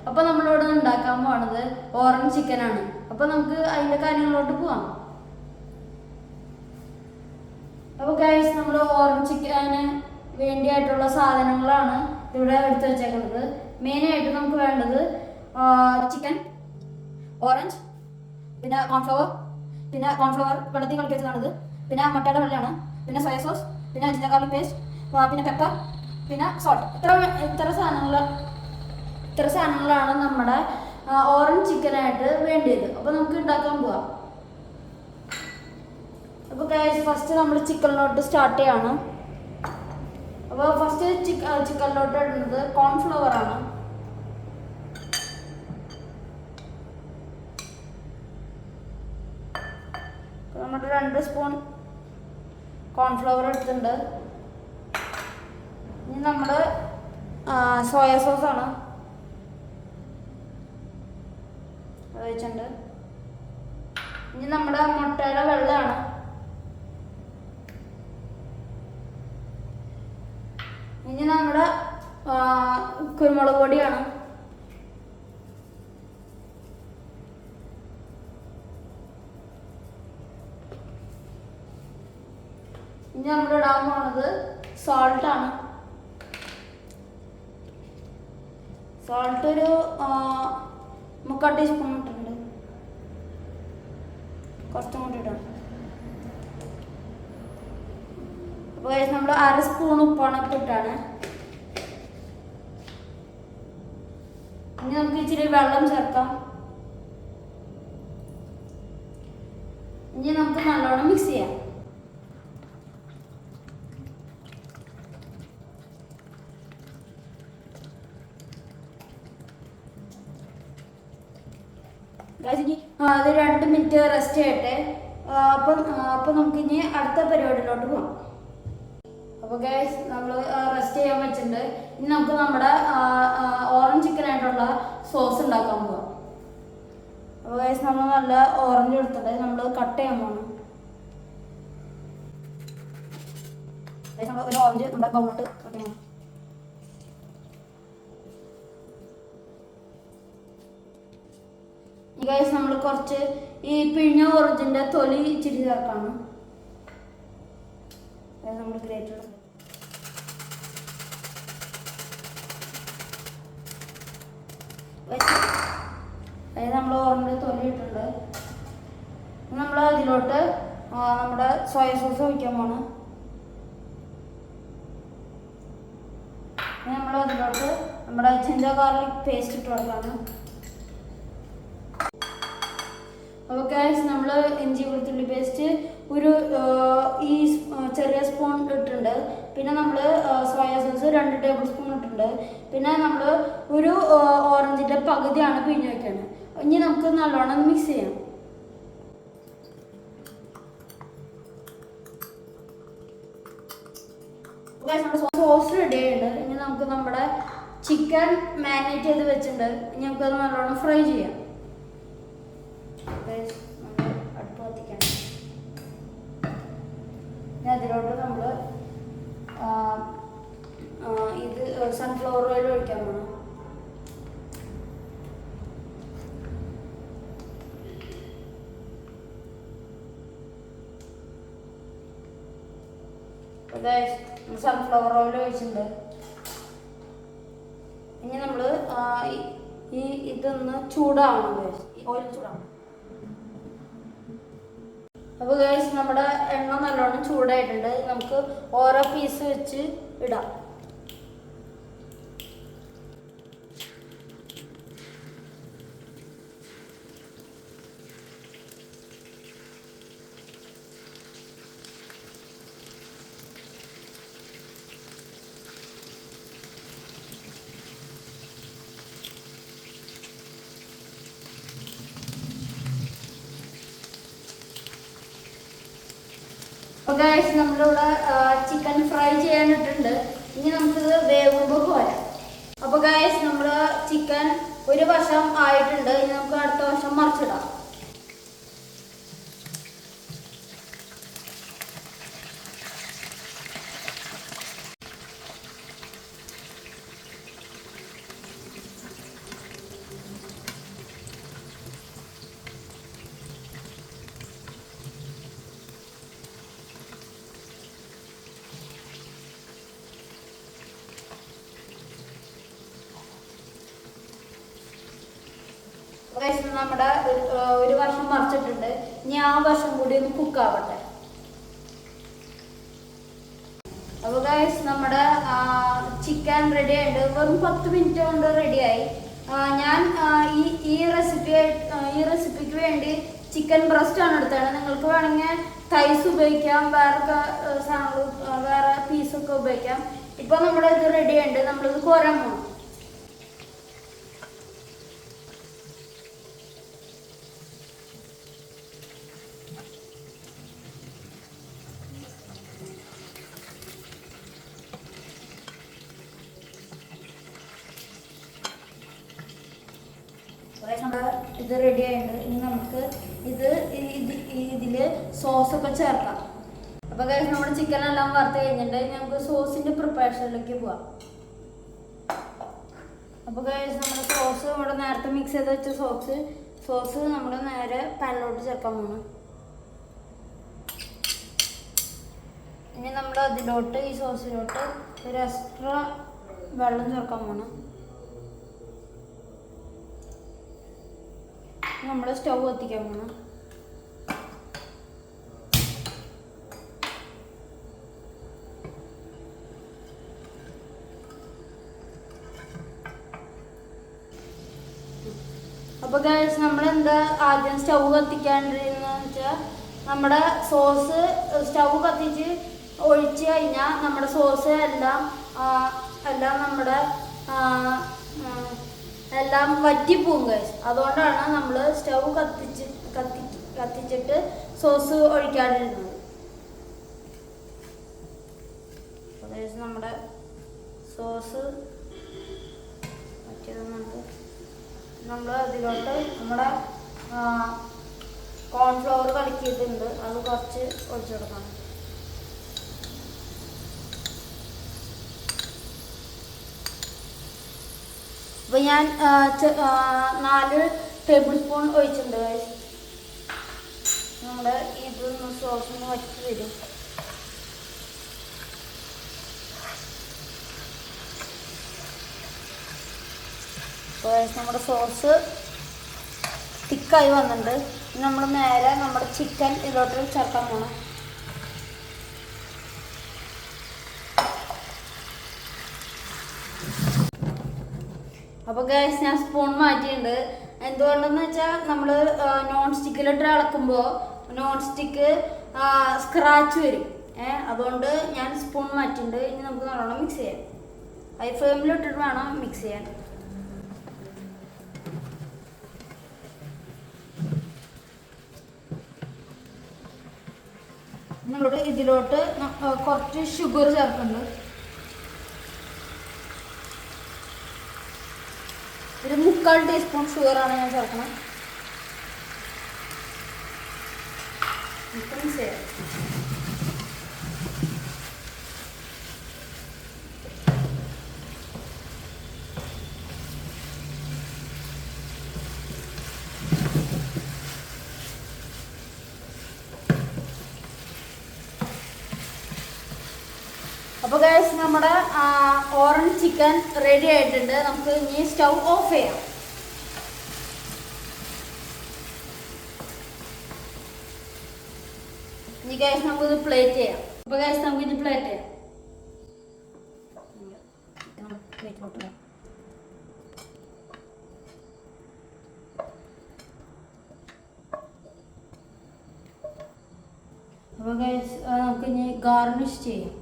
അപ്പോൾ നമ്മളിവിടെ ഉണ്ടാക്കാൻ പോണത് ഓറഞ്ച് ചിക്കനാണ്. അപ്പോൾ നമുക്ക് അതിൻ്റെ കാര്യങ്ങളിലോട്ട് പോവാം. അപ്പോൾ ഗൈസ്, നമ്മൾ ഓറഞ്ച് ചിക്കന് വേണ്ടിയായിട്ടുള്ള സാധനങ്ങളാണ് ഇവിടെ എടുത്ത് വെച്ചേക്കുന്നത്. മെയിനായിട്ട് നമുക്ക് വേണ്ടത് ചിക്കൻ, ഓറഞ്ച്, പിന്നെ കോൺഫ്ലവർ വെള്ളത്തിൽ കളിക്കി വെച്ചതാണത്, പിന്നെ മുട്ടയുടെ വെള്ളമാണ്, പിന്നെ സോയ സോസ്, പിന്നെ ജിഞ്ചർ ഗാർലിക് പേസ്റ്റ്, പിന്നെ പെപ്പർ, പിന്നെ സോൾട്ട്. ഇത്ര സാധനങ്ങളാണ് നമ്മുടെ ഓറഞ്ച് ചിക്കനായിട്ട് വേണ്ടിയത്. അപ്പോൾ നമുക്ക് ഉണ്ടാക്കാൻ പോവാം. അപ്പോൾ ഗൈസ്, ഫസ്റ്റ് നമ്മൾ ചിക്കനിലോട്ട് സ്റ്റാർട്ട് ചെയ്യാണ്. അപ്പോൾ ഫസ്റ്റ് ചിക്കനിലോട്ട് ഇടുന്നത് കോൺഫ്ലവർ ആണ്. നമ്മൾ 2 സ്പൂൺ കോൺഫ്ലവർ എടുത്തിട്ടുണ്ട്. ഇനി നമ്മൾ സോയ സോസാണ് അത് വെച്ചിട്ടുണ്ട്. ഇനി നമ്മുടെ മുട്ടയുടെ വെള്ളമാണ്. ഇനി നമ്മുടെ കുരുമുളക് പൊടിയാണ്. ഇനി നമ്മൾ ഇടാൻ പോണത് സോൾട്ടാണ്. സോൾട്ട് ഒരു 3/4 ടീസ്പൂൺ ഇട്ടിട്ടുണ്ട്. കുറച്ചും കൂടി ഇടണം. അപ്പോൾ നമ്മൾ 1/2 സ്പൂൺ ഉപ്പാണ് ഇട്ടിട്ടാണ്. ഇനി നമുക്ക് ഇച്ചിരി വെള്ളം ചേർക്കാം. ഇനി നമുക്ക് നല്ലോണം മിക്സ് ചെയ്യാം. അത് 2 മിനിറ്റ് റെസ്റ്റ് ചെയ്യട്ടെ. അപ്പം നമുക്കിനി അടുത്ത പരിപാടിയിലോട്ട് പോകാം. അപ്പോൾ ഗൈസ്, നമ്മൾ റെസ്റ്റ് ചെയ്യാൻ വെച്ചിട്ടുണ്ട്. ഇനി നമുക്ക് നമ്മുടെ ഓറഞ്ച് ചിക്കനായിട്ടുള്ള സോസ് ഉണ്ടാക്കാൻ പോകാം. അപ്പോൾ ഗൈസ്, നമ്മൾ നല്ല ഓറഞ്ച് എടുത്തിട്ട് നമ്മൾ കട്ട് ചെയ്യാൻ പോകണം. നമ്മൾ ഒരു ഓറഞ്ച് നമ്മുടെ ബൗളിലോട്ട് കട്ട് ചെയ്യണം. ഗൈസ്, നമ്മൾ കുറച്ച് ഈ പിഴിഞ്ഞ ഓറഞ്ചിന്റെ തൊലി ഇച്ചിരി ചേർക്കാണ്. നമ്മൾ ഗ്രേറ്റർ നമ്മൾ ഓറഞ്ച് തൊലി ഇട്ടിട്ടുണ്ട്. നമ്മൾ അതിലോട്ട് നമ്മുടെ സോയ സോസ് ഒഴിക്കാൻ പോണ്. നമ്മൾ അതിലോട്ട് നമ്മുടെ ജിഞ്ചർ ഗാർലിക് പേസ്റ്റ് ഇട്ട് കൊടുക്കാണ്. അപ്പോൾ ഗൈസ്, നമ്മൾ ഇഞ്ചി വെളുത്തുള്ളി പേസ്റ്റ് ഒരു ഈ ചെറിയ സ്പൂൺ ഇട്ടിട്ടുണ്ട്. പിന്നെ നമ്മൾ സോയ സോസ് 2 ടേബിൾ സ്പൂൺ ഇട്ടിട്ടുണ്ട്. പിന്നെ നമ്മൾ ഒരു ഓറഞ്ചിൻ്റെ പകുതിയാണ് പിഴിഞ്ഞ് വയ്ക്കുന്നത്. ഇനി നമുക്ക് നല്ലോണം മിക്സ് ചെയ്യാം. നമ്മുടെ സോസ് റെഡി ആയിട്ടുണ്ട്. ഇനി നമുക്ക് നമ്മുടെ ചിക്കൻ മാരിനേറ്റ് ചെയ്ത് വെച്ചിട്ടുണ്ട്. ഇനി നമുക്കത് നല്ലോണം ഫ്രൈ ചെയ്യാം. നമ്മൾ അടുപ്പ് കത്തിക്കണം. ഇനി അതിലോട്ട് നമ്മൾ ഇത് സൺഫ്ലവർ ഓയിൽ ഒഴിക്കാൻ പോകണം. സൺഫ്ലവർ ഓയിൽ ഒഴിച്ചിട്ടുണ്ട്. ഇനി നമ്മൾ ഇതൊന്ന് ചൂടാവണം. ഓയിൽ ചൂടാവണം. അപ്പോൾ ഗൈസ്, നമ്മുടെ എണ്ണ നല്ലോണം ചൂടായിട്ടുണ്ട്. നമുക്ക് ഓരോ പീസ് വെച്ച് ഇടാം. അപ്പോൾ ഗൈസ്, നമ്മളിവിടെ ചിക്കൻ ഫ്രൈ ചെയ്യാനിട്ടുണ്ട്. ഇനി നമുക്കിത് വേവുമ്പോൾ പോരാം. അപ്പോൾ ഗൈസ്, നമ്മൾ ചിക്കൻ ഒരു വശം ആയിട്ടുണ്ട്. ഇനി നമുക്ക് അടുത്ത വശം മറിച്ചിടാം. നമ്മുടെ ഒരു വർഷം മറിച്ചിട്ടുണ്ട്. ഇനി ആ വർഷം കൂടി ഒന്ന് കുക്കാവട്ടെ. അപ്പോൾ ഗൈസ് നമ്മുടെ ചിക്കൻ റെഡി ആയിട്ട് വെറും 10 മിനിറ്റ് കൊണ്ട് റെഡിയായി. ഞാൻ ഈ റെസിപ്പിക്ക് വേണ്ടി ചിക്കൻ ബ്രസ്റ്റ് ആണ് എടുത്തത്. നിങ്ങൾക്ക് വേണമെങ്കിൽ തൈസ് ഉപയോഗിക്കാം, വേറെ പീസൊക്കെ ഉപയോഗിക്കാം. ഇപ്പോൾ നമ്മുടെ ഇത് റെഡി ആയിട്ട് നമ്മളിത് കോരാൻ പോകണം. ഇത് റെഡി ആയിട്ട് ഇനി നമുക്ക് ഇതില് സോസൊക്കെ ചേർക്കാം. അപ്പൊ ഗൈസ് നമ്മുടെ ചിക്കൻ എല്ലാം വറുത്ത് കഴിഞ്ഞിട്ട് നമുക്ക് സോസിന്റെ പ്രിപ്പറേഷനിലേക്ക് പോവാം. അപ്പൊ ഗൈസ് നമ്മുടെ സോസ് നമ്മുടെ നേരത്തെ മിക്സ് ചെയ്ത് വെച്ച സോസ് നമ്മൾ നേരെ പാനിലോട്ട് ചേർക്കാൻ പോകണം. ഇനി നമ്മൾ അതിലോട്ട് ഈ സോസിലോട്ട് ഒരു എക്സ്ട്രാ വെള്ളം ചേർക്കാൻ പോകണം. നമ്മൾ സ്റ്റൗ കത്തിക്കാൻ പോകണം. അപ്പോൾ ഗൈസ് നമ്മളെന്താ ആദ്യം സ്റ്റൗ കത്തിക്കാണ്ടിരുന്ന വെച്ചാൽ നമ്മുടെ സോസ് സ്റ്റൗ കത്തിച്ച് ഒഴിച്ച് കഴിഞ്ഞാൽ നമ്മുടെ സോസ് എല്ലാം നമ്മുടെ എല്ലാം വറ്റിപ്പോവും ഗൈസ്. അതുകൊണ്ടാണ് നമ്മൾ സ്റ്റൗ കത്തിച്ചിട്ട് സോസ് ഒഴിക്കാണ്ടിരുന്നത്. നമ്മുടെ സോസ് വറ്റിയതുകൊണ്ട് നമ്മൾ അതിലോട്ട് നമ്മുടെ കോൺഫ്ലവർ കലക്കിയിട്ടുണ്ട്, അത് കുറച്ച് ഒഴിച്ചു കൊടുക്കണം. അപ്പോൾ ഞാൻ 4 ടേബിൾ സ്പൂൺ ഒഴിച്ചിട്ടുണ്ട്. നമ്മുടെ ഇതൊന്ന് സോസൊന്ന് വറ്റി വരും. അപ്പോൾ നമ്മുടെ സോസ് തിക്കായി വന്നിട്ടുണ്ട്. നമ്മൾ നേരെ നമ്മുടെ ചിക്കൻ ഇതിലോട്ട് ചേർക്കാൻ പോകണം. അപ്പോൾ ഗൈസ് ഞാൻ സ്പൂൺ മാറ്റിയിട്ടുണ്ട്. എന്തുകൊണ്ടെന്ന് വെച്ചാൽ നമ്മൾ നോൺ സ്റ്റിക്കിലിട്ട് ഇളക്കുമ്പോൾ നോൺ സ്റ്റിക്ക് സ്ക്രാച്ച് വരും. അതുകൊണ്ട് ഞാൻ സ്പൂൺ മാറ്റിയിട്ടുണ്ട്. ഇനി നമുക്ക് നല്ലോണം മിക്സ് ചെയ്യാം. ഹൈ ഫ്ലെയിമിലിട്ടിട്ട് വേണം മിക്സ് ചെയ്യാൻ. നമ്മളോട് ഇതിലോട്ട് കുറച്ച് ഷുഗർ ചേർക്കുന്നുണ്ട്. ഒരു 3/4 ടീസ്പൂൺ ഷുഗറാണ് ഞാൻ ചേർക്കണം. മിക്സ് ചെയ്യാം. അപ്പോൾ ഗൈസ് നമ്മുടെ ഓറഞ്ച് ചിക്കൻ റെഡി ആയിട്ടുണ്ട്. നമുക്ക് ഇനി സ്റ്റൗ ഓഫ് ചെയ്യാം. ഇനി ഗൈസ് നമുക്കിത് പ്ലേറ്റ് ചെയ്യാം. അപ്പോൾ ഗൈസ് നമുക്കിത് പ്ലേറ്റ് ചെയ്യാം. അപ്പോൾ ഗൈസ് നമുക്ക് ഇനി ഗാർണിഷ് ചെയ്യാം.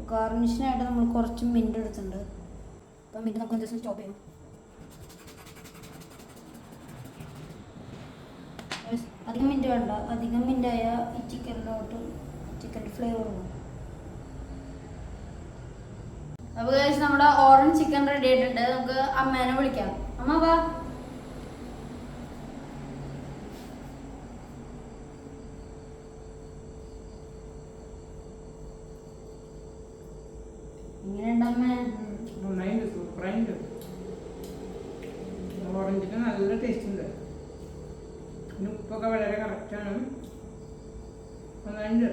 ഗാർണിഷിനായിട്ട് നമ്മൾ കുറച്ച് മിൻറ്റ് എടുത്തിട്ടുണ്ട്. അപ്പോൾ മിൻറ്റ് നമുക്ക് ജസ്റ്റ് സ്റ്റോപ്പ് ചെയ്യാം. അധികം മിൻറ്റ് വേണ്ട. അധികം മിൻറ്റായ ഈ ചിക്കനിലോട്ട് ചിക്കൻ ഫ്ലേവർ പോകും. അപ്പോൾ ഗൈസ് നമ്മുടെ ഓറഞ്ച് ചിക്കൻ റെഡി ആയിട്ടുണ്ട്. നമുക്ക് അമ്മേനെ വിളിക്കാം. അമ്മ വാ. ഓറഞ്ചിന് നല്ല ടേസ്റ്റ് ഉണ്ട്. പിന്നെ ഉപ്പൊക്കെ വളരെ കറക്റ്റാണ്. നന്നായിട്ടുണ്ട്.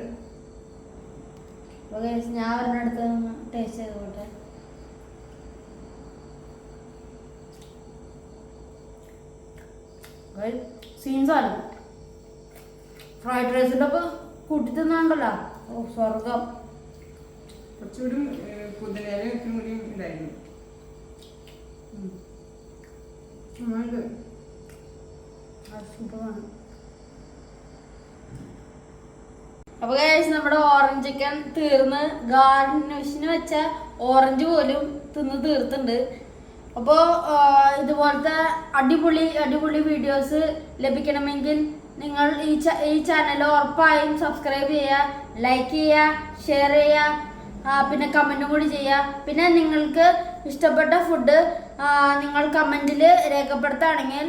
ഞാൻ ഒരെണ്ണടുത്ത് ടേസ്റ്റ് ചെയ്തോട്ടെ. സീൻസാണ്. ഫ്രൈഡ് റൈസിൻ്റെ ഒക്കെ കൂട്ടി തിന്നാണ്ടല്ലോ. ഓ സ്വർഗം. കുറച്ചുകൂടി പുതിനയില ഇത്തിരി കൂടി ഉണ്ടായിരുന്നു. സൂപ്പറാണ്. അപ്പൊ ഗൈസ് നമ്മുടെ ഓറഞ്ച് ചിക്കൻ തീർന്ന് ഗാർണിഷിന് വെച്ച ഓറഞ്ച് പോലും തിന്ന് തീർത്തുണ്ട്. അപ്പോൾ ഇതുപോലത്തെ അടിപൊളി വീഡിയോസ് ലഭിക്കണമെങ്കിൽ നിങ്ങൾ ഈ ചാനൽ ഉറപ്പായും സബ്സ്ക്രൈബ് ചെയ്യുക, ലൈക്ക് ചെയ്യുക, ഷെയർ ചെയ്യുക, പിന്നെ കമൻറ്റും കൂടി ചെയ്യുക. പിന്നെ നിങ്ങൾക്ക് ഇഷ്ടപ്പെട്ട ഫുഡ് നിങ്ങൾ കമൻറ്റിൽ രേഖപ്പെടുത്തുകയാണെങ്കിൽ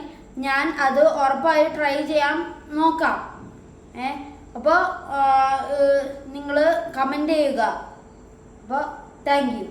ഞാൻ അത് ഉറപ്പായി ട്രൈ ചെയ്യാൻ നോക്കാം. അപ്പോൾ നിങ്ങൾ കമൻറ്റ് ചെയ്യുക. അപ്പോൾ താങ്ക് യു.